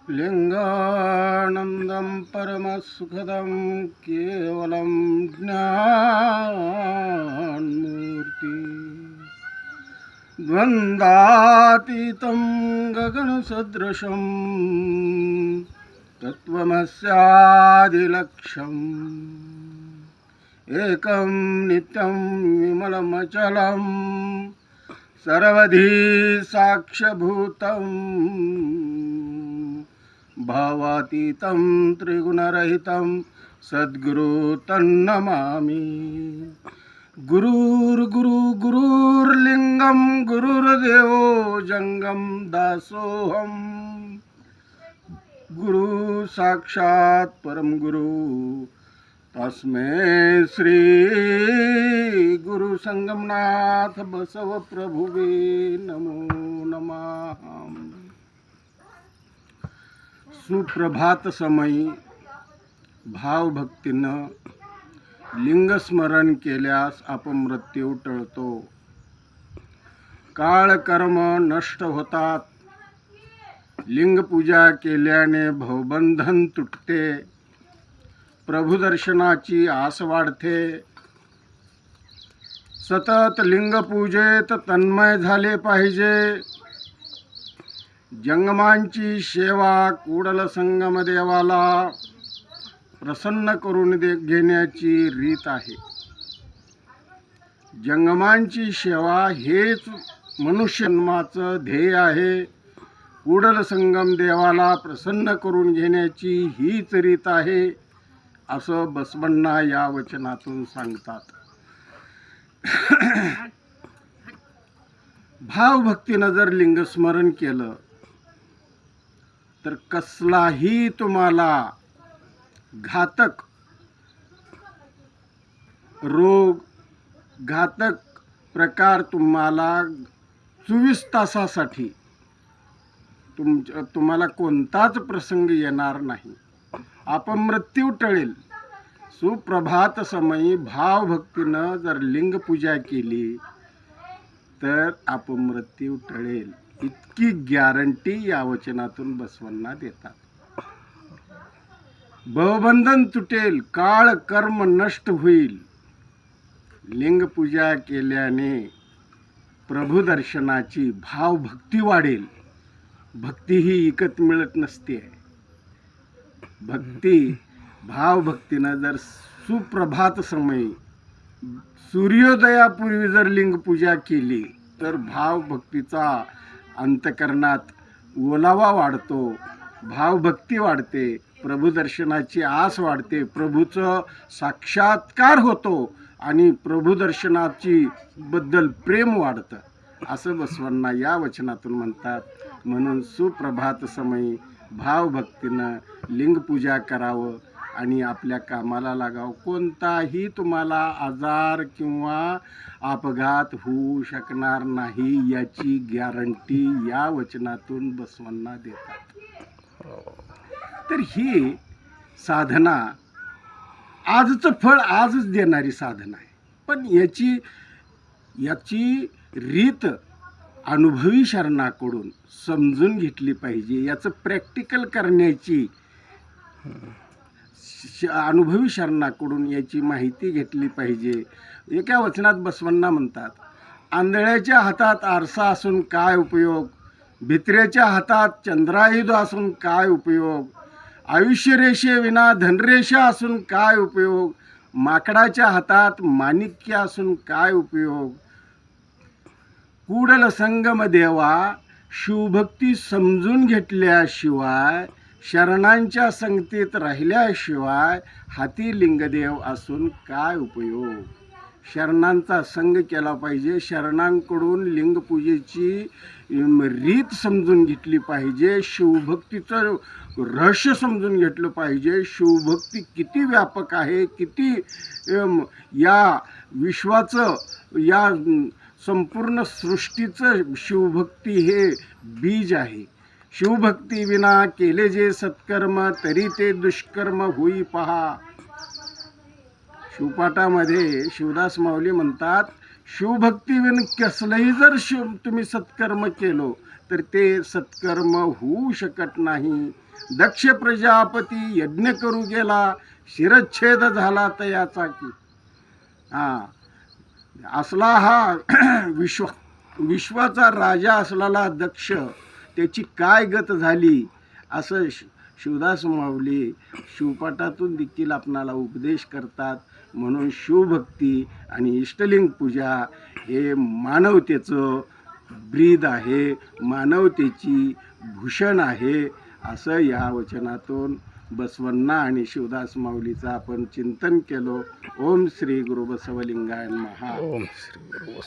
लिंगानंदं परमसुखदं केवलं ज्ञानमूर्ति द्वन्द्वातीतं गगनसदृशं तत्त्वमस्यादिलक्ष्यम् एकं नित्यं विमलमचलं सर्वधी साक्ष्यभूतम् भावातीतं त्रिगुणरहितं सद्गुरु तन्नमामि। गुरुर्लिंगं गुरुर्देवो जंगम दासोहम गुरु साक्षात् परम गुरु तस्मै श्री गुरु संगमनाथ बसव प्रभुवे नमो नमः। सुप्रभात समयी भावभक्तीनं लिंगस्मरण केल्यास अपमृत्यू टळतो, काळ कर्म नष्ट होतात, लिंगपूजा केल्याने भवबंधन तुटते, प्रभुदर्शनाची आस वाढते। सतत लिंगपूजेत तन्मय झाले पाहिजे। जंगमांची सेवा कूडल संगम देवाला प्रसन्न करून घेण्याची रीत आहे। जंगमांची सेवा हेच मनुष्य जन्माचं ध्येय आहे। कूडल संगम देवाला प्रसन्न करून घेण्याची हीच रीत आहे असं बसवण्णा या वचनातून सांगतात। भावभक्तीनं जर लिंगस्मरण केलं तर कसलाही तुम्हाला घातक रोग, घातक प्रकार तुम्हाला 24 तासासाठी तुम्हाला कोणताच प्रसंग येणार नाही। अपमृत्यू टळेल। सुप्रभात समयी भावभक्तीनं जर लिंगपूजा केली तर अपमृत्यू टळेल, इतकी गॅरंटी या वचनातून बसवण्णा देतात। भवबंधन तुटेल, काळ कर्म नष्ट होईल। लिंगपूजा केल्याने प्रभुदर्शनाची भावभक्ती वाढेल। भक्ती ही विकत मिळत नसते। भक्ती भावभक्तीनं जर सुप्रभात समयी सूर्योदयापूर्वी जर लिंगपूजा केली तर भावभक्तीचा अंतकरणात ओलावा वाढतो, भावभक्ती वाढते, प्रभुदर्शनाची आस वाढते, प्रभूचं साक्षात्कार होतो आणि प्रभुदर्शनाची बद्दल प्रेम वाढतं असं बसवण्णा या वचनातून म्हणतात। म्हणून सुप्रभात समयी भावभक्तीनं लिंगपूजा करावं आणि आपल्या कामाला लागावं। कोणताही तुम्हाला आजार किंवा अपघात होऊ शकणार नाही याची गॅरंटी या वचनातून बसवण्णा देतात। तर ही साधना आजचं फळ आजच देणारी साधना आहे, पण याची रीत अनुभवी शरणाकडून समजून घेतली पाहिजे। याचं प्रॅक्टिकल करण्याची अनुभवी शरणाकडून याची माहिती घेतली पाहिजे। एका वचनात बसवण्णा म्हणतात, आंधळ्याच्या हातात आरसा असून काय उपयोग, भित्र्याच्या हातात चंद्रायुध असून काय उपयोग, आयुष्यरेषे विना धनरेषा असून काय उपयोग, माकडाच्या हातात माणिक्य असून काय उपयोग। कूडल संगम देवा शिवभक्ती समजून घेतल्याशिवाय, शरणांच्या संगतीत राहिल्याशिवाय हाती लिंगदेव असून काय उपयोग। शरणांचा संग केला पाहिजे, शरणांकडून लिंगपूजेची रीत समजून घेतली पाहिजे, शिवभक्तीचं रहस्य समजून घेतलं पाहिजे। शिवभक्ती किती व्यापक आहे, किती या विश्वाचं, या संपूर्ण सृष्टीचं शिवभक्ती हे बीज आहे। शिवभक्ती विना केले जे सत्कर्म तरी ते दुष्कर्म होई पहा। शिवपाठामध्ये शिवदास माऊली म्हणतात, शिवभक्तीविन कसलंही जर तुम्ही सत्कर्म केलो तर ते सत्कर्म होऊ शकत नाही. दक्ष प्रजापती यज्ञ करू गेला, शिरच्छेद झाला तयाचा की. हा असला हा विश्वाचा राजा असलेला दक्ष, त्याची काय गत झाली असं शिवदास माऊली शिवपाठातून देखील आपणाला उपदेश करतात. म्हणून शिवभक्ती आणि इष्टलिंग पूजा हे मानवतेचं ब्रीद आहे, मानवतेची भूषण आहे, असं या वचनातून बसवण्णा आणि शिवदास माऊलीचं आपण चिंतन केलं. ओम श्री गुरु बसवलिंगाय नमः. ओम श्री गुरु